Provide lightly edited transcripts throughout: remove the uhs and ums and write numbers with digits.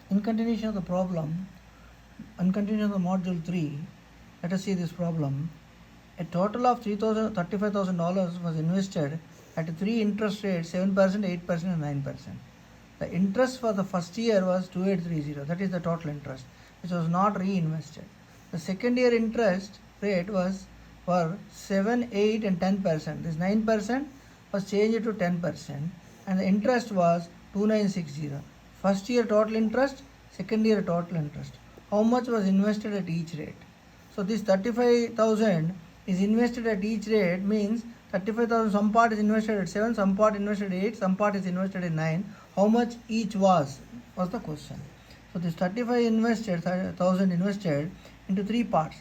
In continuation of the problem, in continuation of the module 3, let us see this problem. A total of $35,000 was invested at three interest rates 7%, 8%, and 9%. The interest for the first year was 2830, that is the total interest, which was not reinvested. The second year interest rate was for 7, 8, and 10%. This 9% was changed to 10%, and the interest was 2960. First year total interest, second year total interest. How much was invested at each rate? So this 35,000 is invested at each rate, means 35,000, some part is invested at 7, some part invested at 8, some part is invested at 9. How much each was the question. So this 35,000 invested into three parts.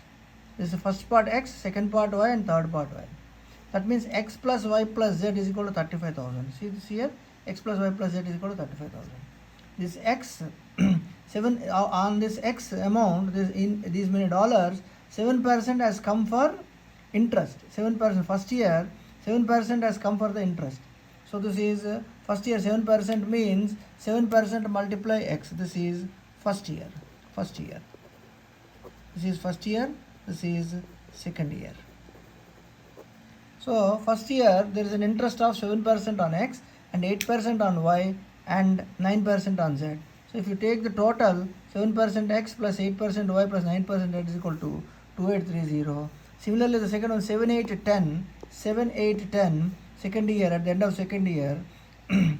This is the first part x, second part y, and third part y. That means x plus y plus z is equal to 35,000. See this here, x plus y plus z is equal to 35,000. This x 7 on this x amount, this in these many dollars, 7% has come for interest. 7% first year, 7% has come for the interest. So this is first year 7% means 7% multiply x. This is first year. First year. This is first year. This is second year. So first year there is an interest of 7% on x and 8% on y and 9% on z. So if you take the total 7% x plus 8% y plus 9% z is equal to 2830. Similarly the second one 7, 8, 10. 7, 8, 10 second year, at the end of second year.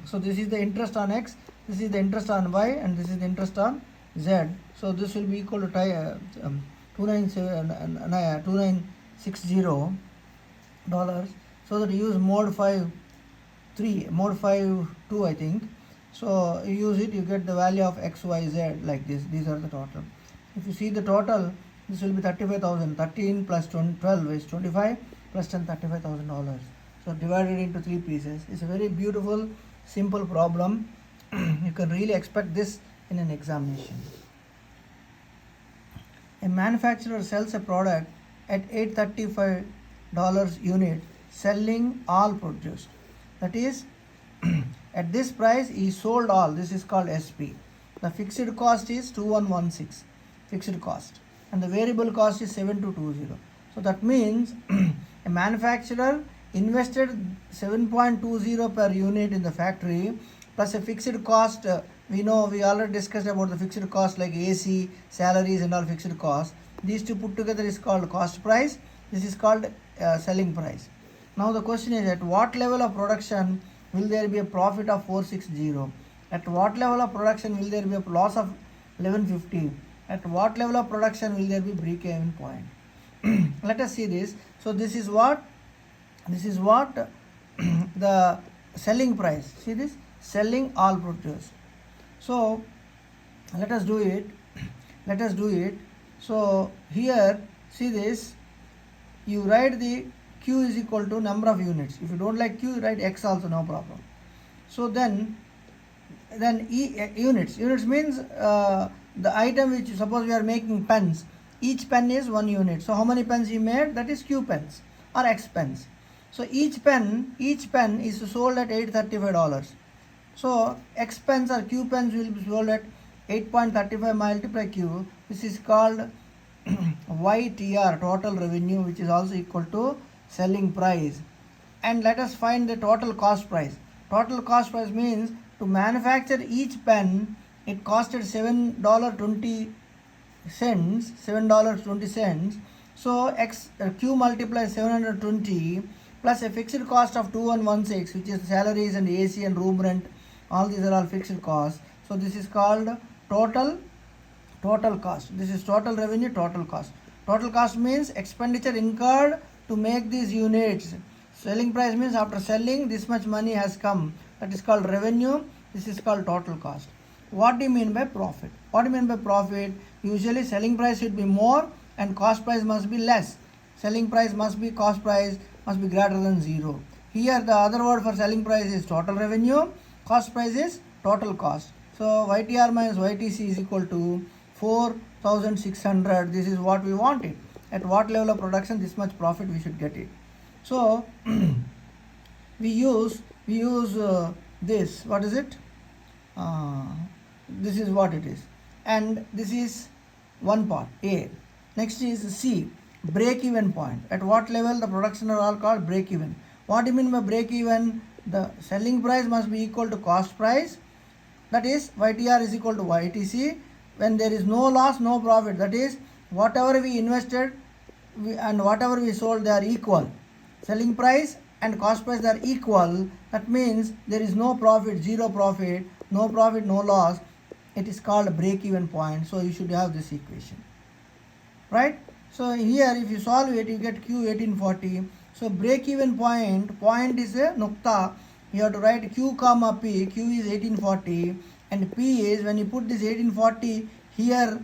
So this is the interest on x, this is the interest on y, and this is the interest on z. So this will be equal to 2960 dollars. So that you use mode 5 3, mode 5 2, I think. So you use it, you get the value of x, y, z like this. These are the total. If you see the total, this will be 35,000. 13 plus 12 is 25 plus 10, $35,000. So divided into three pieces. It's a very beautiful, simple problem. You can really expect this in an examination. A manufacturer sells a product at $835 unit, selling all produced. That is, at this price he sold all. This is called SP. The fixed cost is 2116, fixed cost, and the variable cost is 7220. So that means a manufacturer invested 7.20 per unit in the factory plus a fixed cost. We know, we already discussed about the fixed cost like AC, salaries and all fixed costs. These two put together is called cost price. This is called selling price. Now the question is, at what level of production will there be a profit of 460? At what level of production will there be a loss of 1150? At what level of production will there be break-even point? Let us see this. So this is what the selling price. See this, selling all produced. So let us do it. So here, see this, you write the Q is equal to number of units. If you don't like Q, write X also, no problem. So then units means the item which, suppose we are making pens, each pen is 1 unit. So how many pens you made? That is Q pens or X pens. So each pen is sold at $835. So X pens or Q pens will be sold at 8.35 multiply Q. This is called YTR, total revenue, which is also equal to selling price. And let us find the total cost price. Total cost price means to manufacture each pen, it costed $7.20. So Q multiplies 720 plus a fixed cost of 2116, which is salaries and AC and room rent. All these are all fixed costs. So this is called total cost. This is total revenue, total cost. Total cost means expenditure incurred to make these units. Selling price means after selling this much money has come. That is called revenue. This is called total cost. What do you mean by profit? Usually selling price should be more and cost price must be less. Selling price must be, cost price must be greater than 0. Here the other word for selling price is total revenue. Cost price is total cost. So YTR minus YTC is equal to 4,600. This is what we wanted. At what level of production this much profit we should get it. So we use this. What is it? This is what it is. and this is one part A. Next is C, break even point. At what level the production are all called break even. What do you mean by break even? The selling price must be equal to cost price, that is YTR is equal to YTC. When there is no loss, no profit, that is whatever we invested and whatever we sold, they are equal. Selling price and cost price are equal. That means there is no profit, zero profit, no profit, no loss. It is called a break even point. So you should have this equation, right? So here if you solve it, you get Q 1840. So break even point is a nukta. You have to write Q comma P. Q is 1840 and P is, when you put this 1840 here,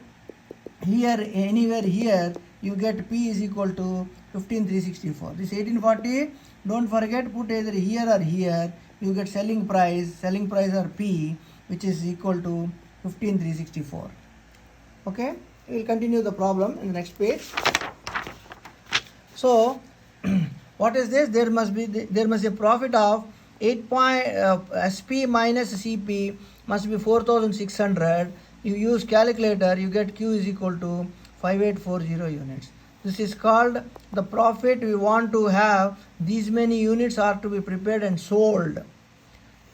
anywhere here, you get P is equal to 15364. This 1840, don't forget, put either here or here, you get selling price or P, which is equal to 15364. Okay, we will continue the problem in the next page. So what is this? There must be a profit of 8 SP minus CP must be 4600. You use calculator, you get Q is equal to 5840 units. This is called the profit. We want to have these many units are to be prepared and sold.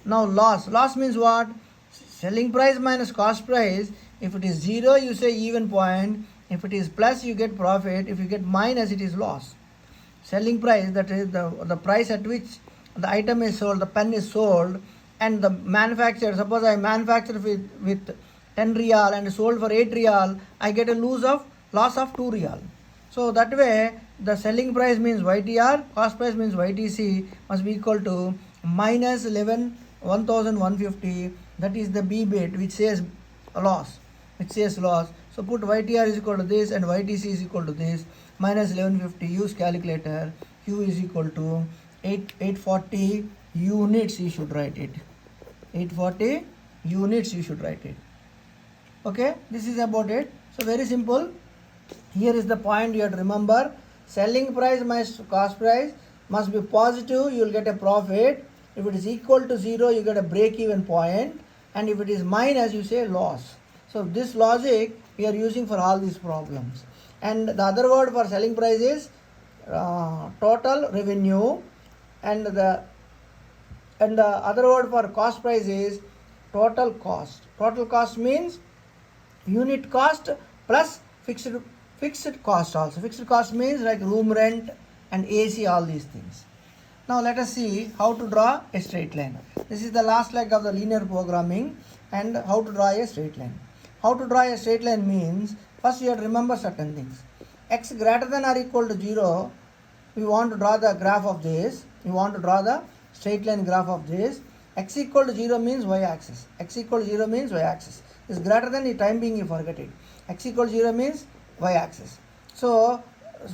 Now loss means what? Selling price minus cost price. If it is 0, you say even point. If it is plus, you get profit. If you get minus, it is loss. Selling price, that is the price at which the item is sold, the pen is sold, and the manufacturer, suppose I manufacture with 10 real and sold for 8 real, I get a loss of 2 real. So that way the selling price means YTR, cost price means YTC must be equal to minus 1150. That is the B bit which says loss. So put YTR is equal to this and YTC is equal to this, minus 1150. Use calculator. Q is equal to 840 units. You should write it. 840 units. You should write it. Okay, this is about it. So very simple. Here is the point you have to remember. Selling price minus cost price must be positive. You will get a profit. If it is equal to 0, you get a break even point. And if it is minus, you say loss. So this logic we are using for all these problems. And the other word for selling price is total revenue, and the other word for cost price is total cost. Total cost means unit cost plus fixed cost also. Fixed cost means like room rent and AC, all these things. Now let us see how to draw a straight line. This is the last leg of the linear programming, and how to draw a straight line. How to draw a straight line means, first you have to remember certain things. X greater than or equal to 0, we want to draw the graph of this. We want to draw the straight line graph of this. X equal to 0 means y-axis. X equal to 0 means y-axis. Is greater than, the time being you forget it. X equal to 0 means y-axis. So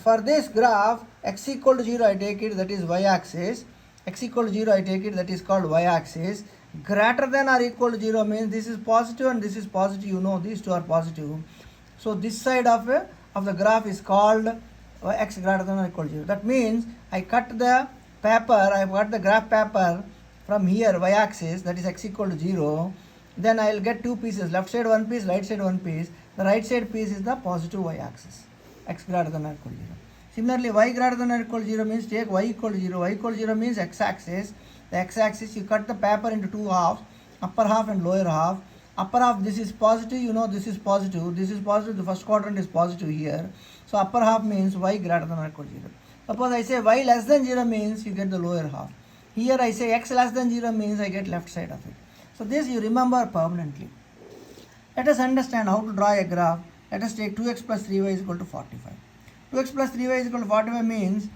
for this graph, x equal to 0 I take it, that is y-axis. X equal to 0 I take it, that is called y-axis. Greater than or equal to 0 means this is positive and this is positive. You know these two are positive. So this side of the graph is called x greater than or equal to 0. That means I cut the graph paper from here y-axis, that is x equal to 0. Then I will get two pieces, left side one piece, right side one piece. The right side piece is the positive y-axis, x greater than or equal to 0. Similarly, y greater than or equal to 0 means take y equal to 0. Y equal to 0 means x-axis. The x-axis, you cut the paper into two halves, upper half and lower half. Upper half, this is positive, you know this is positive. This is positive, the first quadrant is positive here. So upper half means y greater than or equal to 0. Suppose I say y less than 0 means you get the lower half. Here I say x less than 0 means I get left side of it. So this you remember permanently. Let us understand how to draw a graph. Let us take 2x plus 3y is equal to 45. 2x plus 3y is equal to 45 means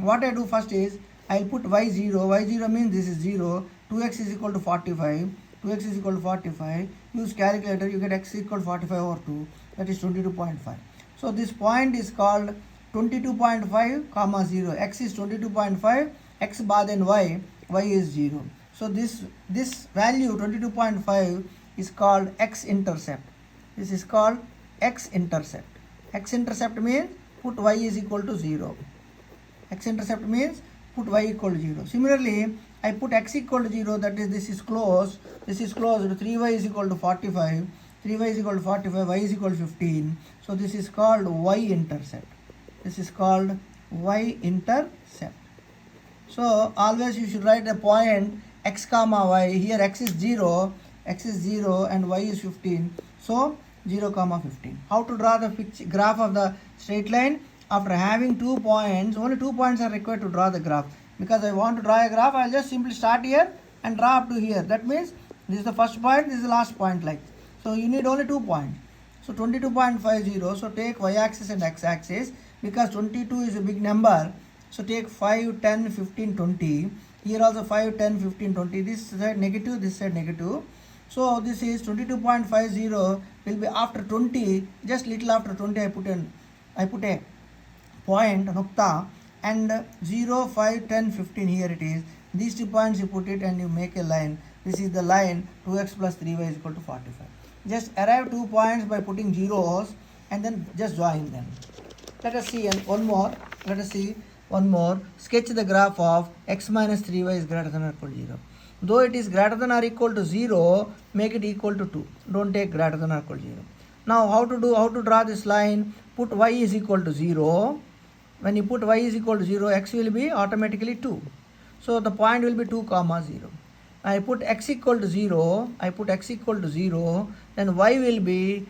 what I do first is I will put y0. y0 means this is 0. 2x is equal to 45. 2x is equal to 45. Use calculator, you get x equal to 45 over 2. That is 22.5. So this point is called 22.5 comma 0. X is 22.5. X bar then y is 0. So this value 22.5 is called x-intercept. This is called x-intercept. X-intercept means put y is equal to 0. X-intercept means put y equal to 0. Similarly, I put x equal to 0, that is this is closed. This is closed. 3y is equal to 45. 3y is equal to 45, y is equal to 15. So this is called y-intercept. This is called y-intercept. So always you should write a point x comma y. Here x is 0 and y is 15. So 0 comma 15. How to draw the graph of the straight line? After having 2 points, only 2 points are required to draw the graph. Because I want to draw a graph, I'll just simply start here and draw up to here. That means this is the first point, this is the last point, like. So you need only 2 points. So 22.50. So take y-axis and x-axis. Because 22 is a big number. So take 5, 10, 15, 20. Here also 5, 10, 15, 20. This side negative, this side negative. So this is 22.50 will be after 20. Just little after 20 I put a point, nukta, and 0, 5, 10, 15 here it is. These 2 points you put it and you make a line. This is the line 2x plus 3y is equal to 45. Just arrive 2 points by putting zeros and then just join them. Let us see one more. Let us see one more. Sketch the graph of x minus 3y is greater than or equal to 0. Though it is greater than or equal to 0, make it equal to 2. Don't take greater than or equal to 0. Now how to draw this line? Put y is equal to 0. When you put y is equal to 0, x will be automatically 2. So the point will be 2 comma 0. I put x equal to 0. Then y will be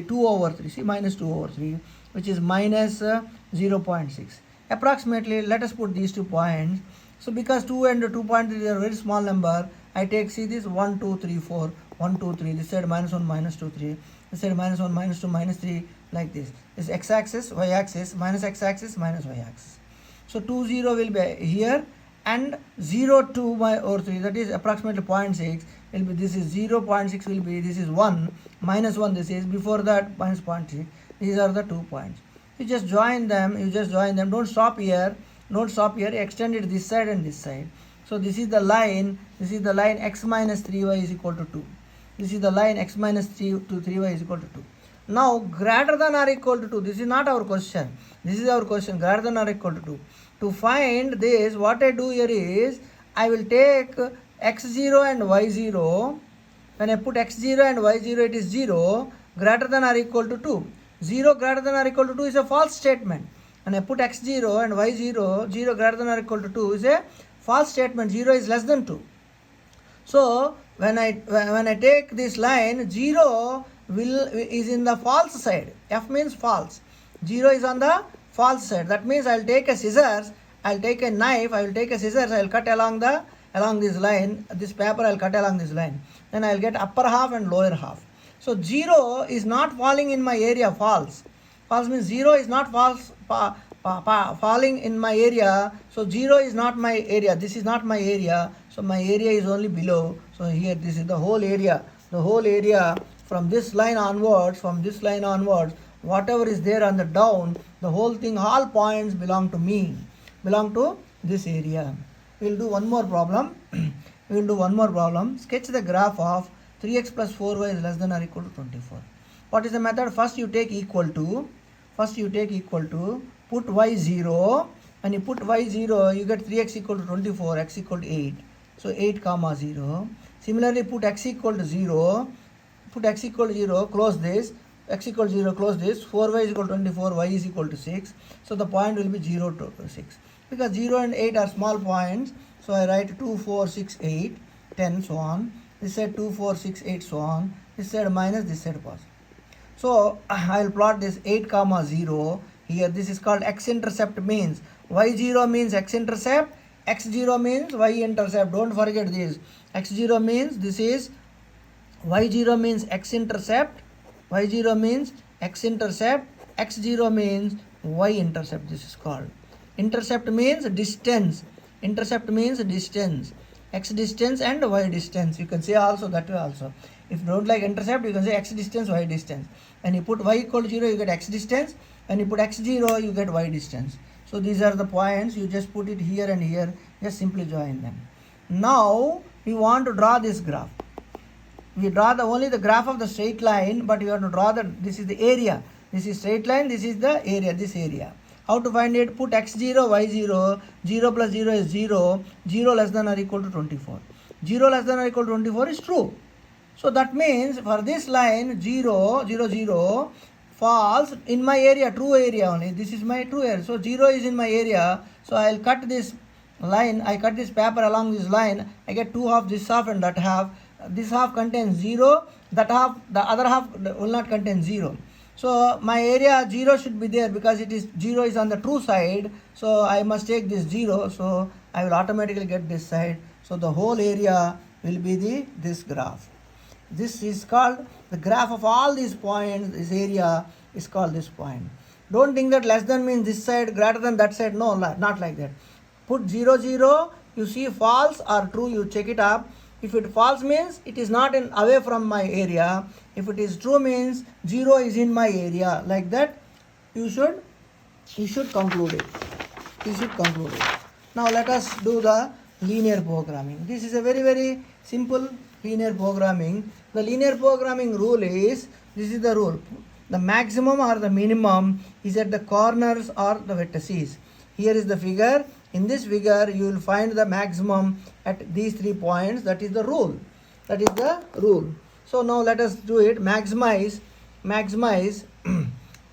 2 over 3. See, minus 2 over 3, which is minus 0.6. Approximately, let us put these 2 points. So because 2 and 2 points is a very small number, I take, see this 1, 2, 3, 4, 1, 2, 3. This side minus 1, minus 2, 3. This side minus 1, minus 2, minus 3, like this. This x-axis, y-axis, minus x-axis, minus y-axis. So 2, 0 will be here, and 0, 2 over 3, that is approximately 0.6 will be, this is 0.6 will be, this is 1, minus 1 this is, before that minus 0.6. These are the 2 points. You just join them, don't stop here, extend it this side and this side. So this is the line x minus 3y is equal to 2. This is the line x minus 3 to 3y is equal to 2. Now greater than or equal to 2, this is not our question. This is our question, greater than or equal to 2. To find this, what I do here is, I will take x0 and y0. When I put x0 and y0, it is 0, greater than or equal to 2. 0 greater than or equal to 2 is a false statement. When I put x0 and y0, 0 greater than or equal to 2 is a false statement. 0 is less than 2. So when I take this line, 0 is in the false side. F means false. 0 is on the false side. That means I'll take a scissors, I'll take a knife, I will take a scissors, I'll cut along this line, this paper I'll cut along this line. Then I'll get upper half and lower half. So 0 is not falling in my area, false. False means 0 is not falling in my area. So 0 is not my area. This is not my area. So my area is only below. So here this is the whole area. The whole area from this line onwards, whatever is there on the down, the whole thing, all points belong to me, belong to this area. We will do one more problem. Sketch the graph of 3x plus 4y is less than or equal to 24. What is the method? First you take equal to, put y 0. When you put y 0, you get 3x equal to 24, x equal to 8. So 8 comma 0. Similarly, put x equal to 0. Close this. X equal to 0, close this. 4y is equal to 24, y is equal to 6. So the point will be 0 to 6. Because 0 and 8 are small points, so I write 2, 4, 6, 8, 10, so on. This side 2, 4, 6, 8, so on. This side minus, this side plus. So I will plot this 8 comma 0 here. This is called x-intercept, means y0 means x-intercept, x0 means y-intercept. Don't forget this. x0 means this is, y0 means x-intercept, y0 means x-intercept, x0 means y-intercept. This is called. Intercept means distance. X distance and y distance. You can say also that way also. If you don't like intercept, you can say x distance, y distance. When you put y equal to 0, you get x distance. When you put x0, you get y distance. So these are the points. You just put it here and here. Just simply join them. Now we want to draw this graph. We draw only the graph of the straight line, but we have to draw this is the area. This is straight line, this is the area, this area. How to find it? Put x0, y0, 0 plus 0 is 0, 0 less than or equal to 24. 0 less than or equal to 24 is true. So that means for this line 0, 0, 0 falls in my area, true area only. This is my true area. So 0 is in my area. So I'll cut this line. I cut this paper along this line. I get 2 half, this half and that half. This half contains 0. That half, the other half will not contain 0. So my area 0 should be there because it is 0 is on the true side. So I must take this 0. So I will automatically get this side. So the whole area will be this graph. This is called the graph of all these points. This area is called this point. Don't think that less than means this side greater than that side. No, not like that. Put 0, 0. You see false or true, you check it up. If it false means it is not away from my area. If it is true means 0 is in my area. Like that, you should conclude it. You should conclude it. Now let us do the linear programming. This is a very, very simple linear programming. The linear programming rule is, this is the rule. The maximum or the minimum is at the corners or the vertices. Here is the figure. In this figure, you will find the maximum at these 3 points. That is the rule. That is the rule. So now let us do it. Maximize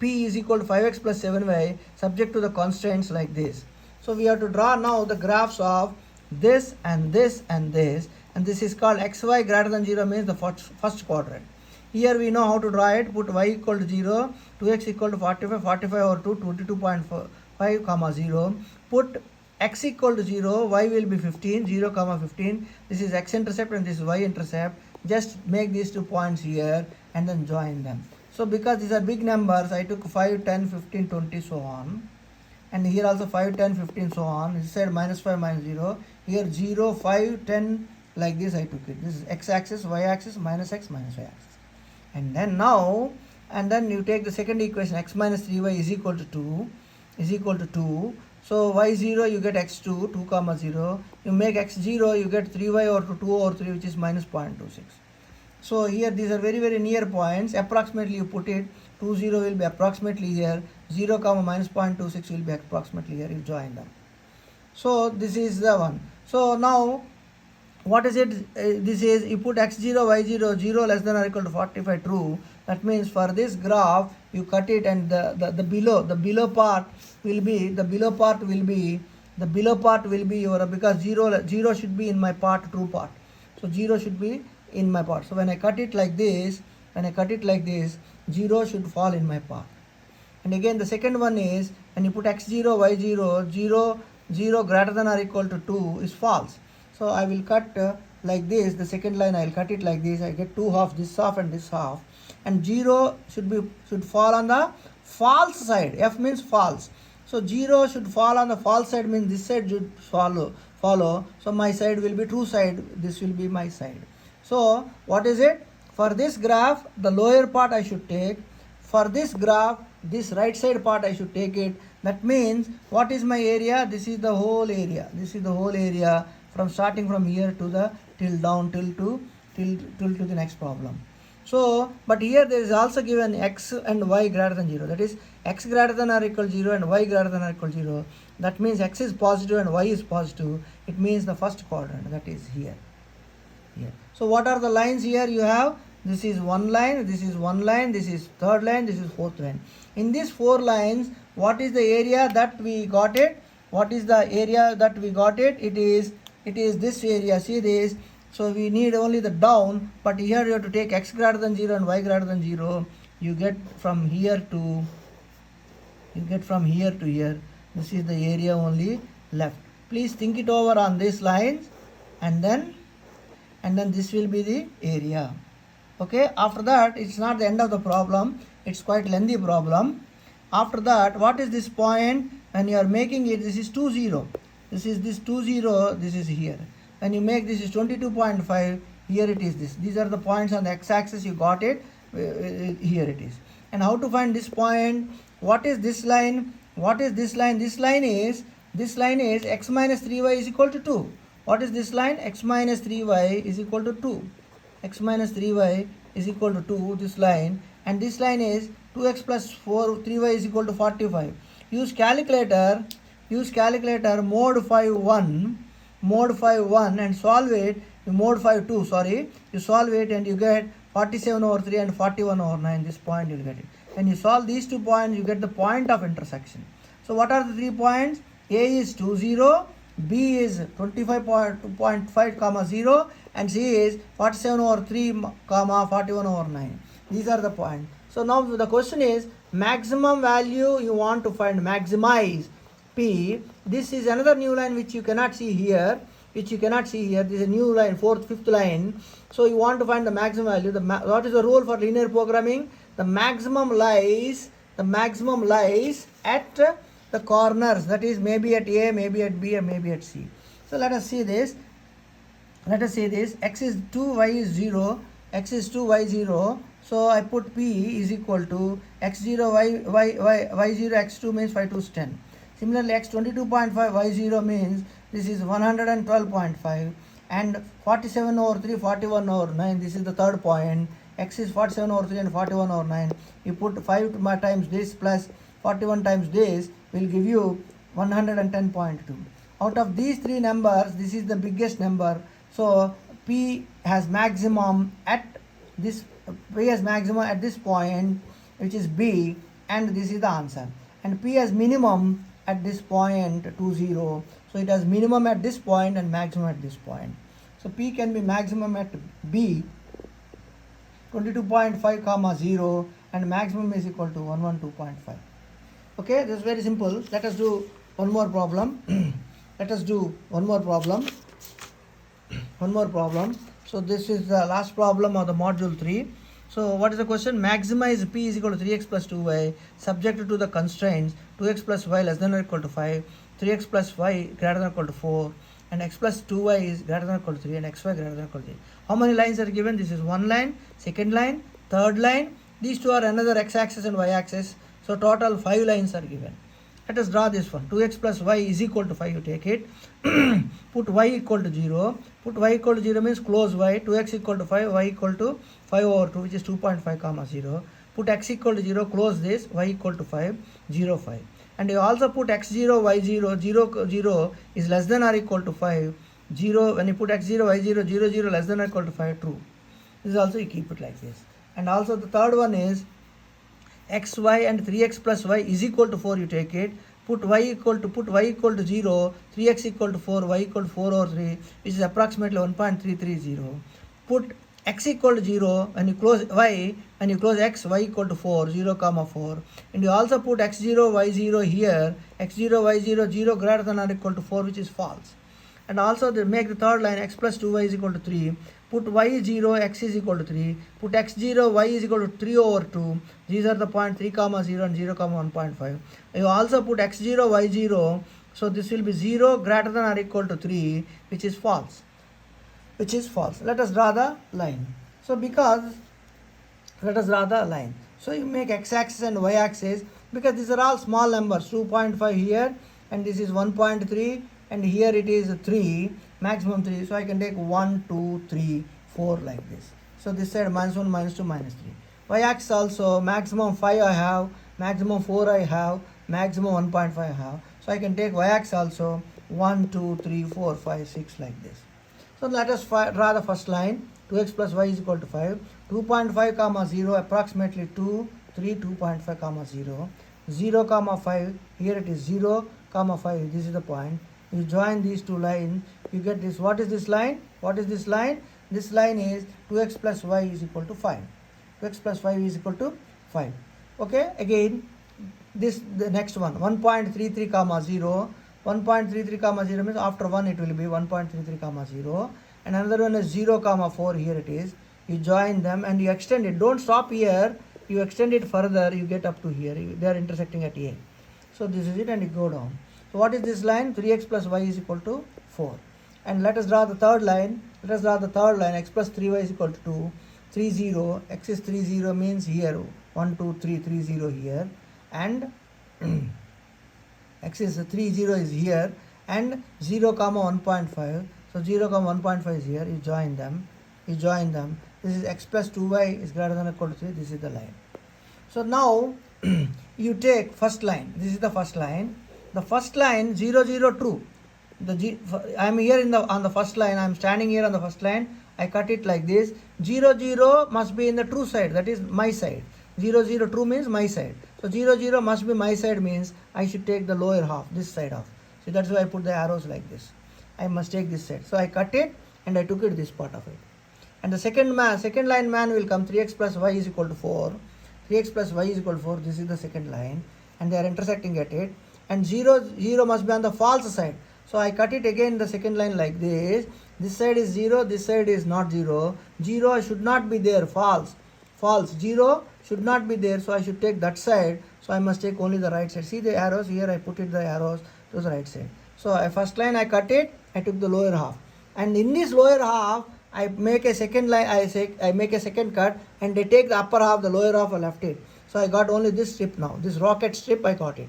p is equal to 5x plus 7y subject to the constraints like this. So we have to draw now the graphs of this and this and this. And this is called xy greater than 0 means the first quadrant. Here we know how to draw it. Put y equal to 0, 2x equal to 45, 45 over 2, 22.5 comma 0. Put x equal to 0, y will be 15, 0 comma 15. This is x-intercept and this is y-intercept. Just make these 2 points here and then join them. So because these are big numbers, I took 5, 10, 15, 20, so on. And here also 5, 10, 15, so on. This side minus 5, minus 0. Here 0, 5, 10, like this I took it. This is x-axis, y-axis, minus x, minus y-axis. And then now, and then you take the second equation, x minus 3y is equal to 2, is equal to 2. So y0 you get x2, 2 comma 0. You make x0, you get 3y over 2 over 3, which is minus 0.26. So here these are very, very near points. Approximately you put it, 2, 0 will be approximately here, 0 comma minus 0.26 will be approximately here. You join them. So this is the one. So now what is it? This is, you put x0, y0, 0 less than or equal to 45 true. That means for this graph you cut it, and the below part will be your, because 0 should be in my part, true part. So 0 should be in my part. So when I cut it like this, 0 should fall in my part. And again the second one is, when you put x0, y0, 0 greater than or equal to 2 is false. So I will cut like this. The second line I will cut it like this. I get 2 halves, this half and this half. And 0 should fall on the false side. F means false. So 0 should fall on the false side, means this side should follow. So my side will be true side. This will be my side. So what is it? For this graph, the lower part I should take. For this graph, this right side part I should take it. That means what is my area? This is the whole area. This is the whole area from starting from here to the till to the next problem. So, but here there is also given x and y greater than 0. That is x greater than or equal to 0 and y greater than or equal to 0. That means x is positive and y is positive. It means the first quadrant, that is here. So what are the lines here? You have, this is one line, this is one line, this is third line, this is fourth line. In these 4 lines, what is the area that we got it? What is the area that we got it? It is this area. See this. So we need only the down, but here you have to take x greater than 0 and y greater than 0. You get from here to here. This is the area only left. Please think it over on these lines, and then this will be the area. Okay, after that it's not the end of the problem. It's quite lengthy problem. After that, what is this point? When you are making it, this is 2, 0. This is this 2, 0. This is here. When you make this is 22.5. Here it is this. These are the points on the x-axis. You got it. Here it is. And how to find this point? What is this line? What is this line? This line is x minus 3y is equal to 2. What is this line? X minus 3y is equal to 2. X minus 3y is equal to 2. This line. And this line is 2x plus 3y is equal to 45. Use calculator mode 5 1 and solve it, you modify 2, sorry, you solve it and you get 47 over 3 and 41 over 9, this point you will get it. When you solve these 2 points, you get the point of intersection. So what are the 3 points? A is 2, 0, B is 25.5 comma 0, and C is 47 over 3 comma 41 over 9. These are the points. So now the question is, maximum value you want to find, maximize P. This is another new line which you cannot see here. This is a new line, 4th, 5th line. So you want to find the maximum value. What is the rule for linear programming? The maximum lies at the corners. That is maybe at A, maybe at B, or maybe at C. So let us see this. X is 2, y is 0. X is 2, y 0. So I put P is equal to x0, y0, x2 means 5 to 10. Similarly, x 22.5, y0 means this is 112.5, and 47 over 3, 41 over 9, this is the third point. X is 47 over 3 and 41 over 9. You put 5 times this plus 41 times this will give you 110.2. Out of these 3 numbers, this is the biggest number. So P has maximum at this point, which is B, and this is the answer. And P has minimum at this point 2, 0. So it has minimum at this point and maximum at this point. So P can be maximum at B 22.5 comma 0, and maximum is equal to 112.5. Okay, this is very simple. Let us do one more problem. One more problem. So this is the last problem of the module 3. So what is the question? Maximize P is equal to 3x plus 2y subject to the constraints 2x plus y less than or equal to 5, 3x plus y greater than or equal to 4, and x plus 2y is greater than or equal to 3, and xy greater than or equal to 3. How many lines are given? This is one line, second line, third line. These two are another x-axis and y-axis. So total 5 lines are given. Let us draw this one. 2x plus y is equal to 5, you take it. Put y equal to 0. Put y equal to 0 means close y. 2x equal to 5, y equal to 5 over 2, which is 2.5 comma 0. Put x equal to 0, close this, y equal to 5, 0, 5. And you also put x0, y0, 0, 0 is less than or equal to 5. 0, when you put x0, y0, 0, 0 less than or equal to 5, true. This is also you keep it like this. And also the third one is x, y and 3x plus y is equal to 4, you take it. Put y equal to 0, 3x equal to 4, y equal to 4 over 3, which is approximately 1.330. Put x equal to 0, when you close y, and you close x, y equal to 4, 0 comma 4. And you also put x0, y0 here, x0, y0, 0 greater than or equal to 4, which is false. And also they make the third line x plus 2y is equal to 3. Put y0, x is equal to 3. Put x0, y is equal to 3 over 2. These are the point 3 comma 0 and 0 comma 1.5. You also put x0, y0. So this will be 0 greater than or equal to 3, which is false. Let us draw the line. So you make x-axis and y-axis, because these are all small numbers. 2.5 here, and this is 1.3, and here it is 3, maximum 3. So I can take 1, 2, 3, 4 like this. So this side -1, -2, -3. Y-axis also maximum 5 I have, maximum 4 I have, maximum 1.5 I have. So I can take y-axis also 1, 2, 3, 4, 5, 6 like this. So let us draw the first line. 2x plus y is equal to 5. 2.5 comma 0, approximately 2, 3, 2.5 comma 0. 0 comma 5, here it is 0 comma 5, this is the point. You join these two lines, you get this. What is this line? This line is 2x plus y is equal to 5. 2x plus y is equal to 5. Okay, again, the next one, 1.33 comma 0. 1.33 comma 0 means after 1 it will be 1.33 comma 0. And another one is 0 comma 4, here it is. You join them and you extend it. Don't stop here. You extend it further, you get up to here. They are intersecting at A. So this is it, and you go down. So what is this line? 3x plus y is equal to 4. And let us draw the third line. X plus 3y is equal to 2. 3, 0. X is 3, 0 means here 1, 2, 3, 3, 0 here. And x is 3, 0 is here. And 0 comma 1.5. So 0 comma 1.5 is here. You join them. This is x plus 2y is greater than or equal to 3. This is the line. So now you take first line. This is the first line. The first line 0, 0, true. I am here on the first line. I am standing here on the first line. I cut it like this. 0, 0 must be in the true side, that is my side. 0, 0, true means my side. So 0, 0 must be my side means I should take the lower half, this side off. So that's why I put the arrows like this. I must take this side. So I cut it and I took it this part of it. And the second line man will come 3x plus y is equal to 4. 3x plus y is equal to 4. This is the second line. And they are intersecting at it. And 0, 0 must be on the false side. So I cut it again the second line like this. This side is 0, this side is not 0. 0 should not be there, false. False. 0 should not be there, so I should take that side. So I must take only the right side. See the arrows here, I put it the arrows to the right side. So first line I cut it, I took the lower half. And in this lower half, I make a second line, I make a second cut and they take the upper half, the lower half I left it. So I got only this strip now. This rocket strip I got it.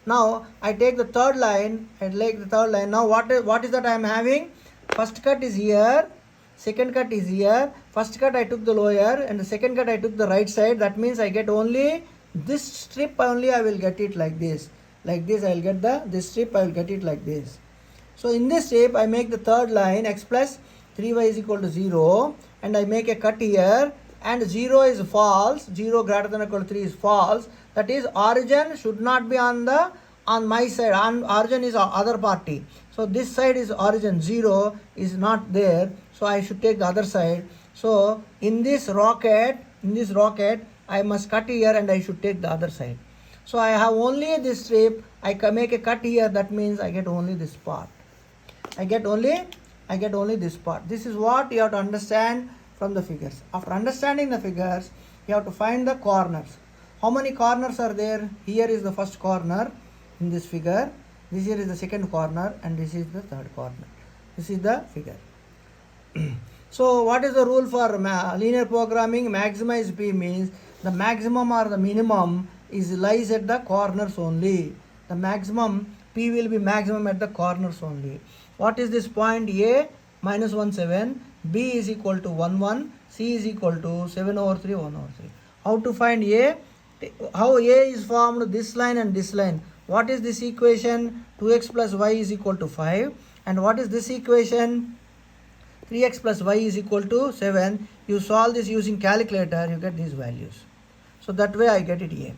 Now I take the third line, Now what is that I am having? First cut is here, second cut is here. First cut I took the lower and the second cut I took the right side. That means I get only this strip only, I will get it like this. Like this I will get this strip, I will get it like this. So in this strip I make the third line x plus 3y is equal to 0 and I make a cut here and 0 is false. 0 greater than or equal to 3 is false. That is origin should not be on my side. Origin is other party. So this side is origin, 0 is not there. So I should take the other side. So in this rocket, I must cut here and I should take the other side. So I have only this strip. I can make a cut here. That means I get only this part. I get only this part. This is what you have to understand from the figures. After understanding the figures, you have to find the corners. How many corners are there? Here is the first corner in this figure. This here is the second corner and this is the third corner. This is the figure. So what is the rule for linear programming? Maximize P means the maximum or the minimum lies at the corners only. The maximum P will be maximum at the corners only. What is this point? A minus 1, 7. B is equal to 1, 1. C is equal to 7 over 3, 1 over 3. How to find A? How A is formed? This line and this line. What is this equation? 2x plus y is equal to 5. And what is this equation? 3x plus y is equal to 7. You solve this using calculator, you get these values. So that way I get it A.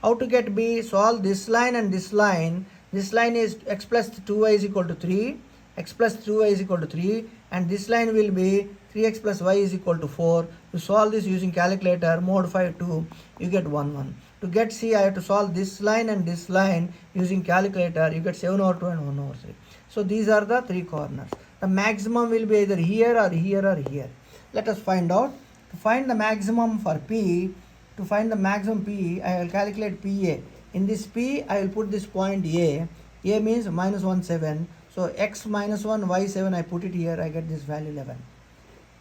How to get B? Solve this line and this line. This line is x plus 2y is equal to 3. X plus 2y is equal to 3. And this line will be 3x plus y is equal to 4. You solve this using calculator, mod 5 2, you get 1, 1. To get C, I have to solve this line and this line using calculator. You get 7 over 2 and 1 over 3. So these are the three corners. The maximum will be either here or here or here. Let us find out. To find the maximum for P, to find the maximum P, I will calculate PA. In this P, I will put this point A. A means minus 1, 7. So x minus 1, y 7, I put it here, I get this value 11.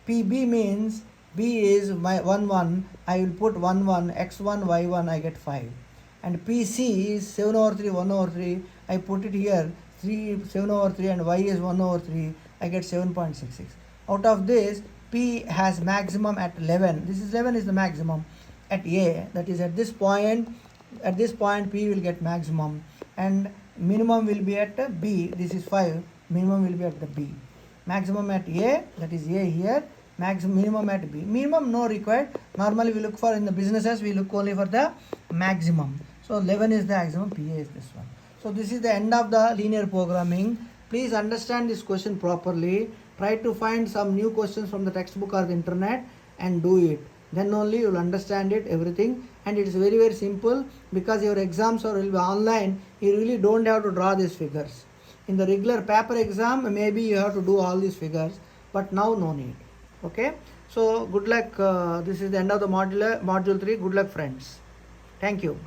PB means B is 1, 1, I will put 1, 1, x1, y1, I get 5. And PC is 7 over 3, 1 over 3, I put it here, 7 over 3 and y is 1 over 3, I get 7.66. Out of this, P has maximum at 11. This is 11 is the maximum at A, that is at this point P will get maximum and minimum will be at B. This is 5, minimum will be at the B. Maximum at A, that is A here, minimum at B. Minimum no required. Normally we look for in the businesses, we look only for the maximum. So 11 is the maximum, PA is this one. So this is the end of the linear programming. Please understand this question properly. Try to find some new questions from the textbook or the internet and do it. Then only you will understand it, everything. And it is very, very simple because your exams will be online. You really don't have to draw these figures. In the regular paper exam, maybe you have to do all these figures, but now no need. Okay. So good luck. This is the end of the module 3. Good luck, friends. Thank you.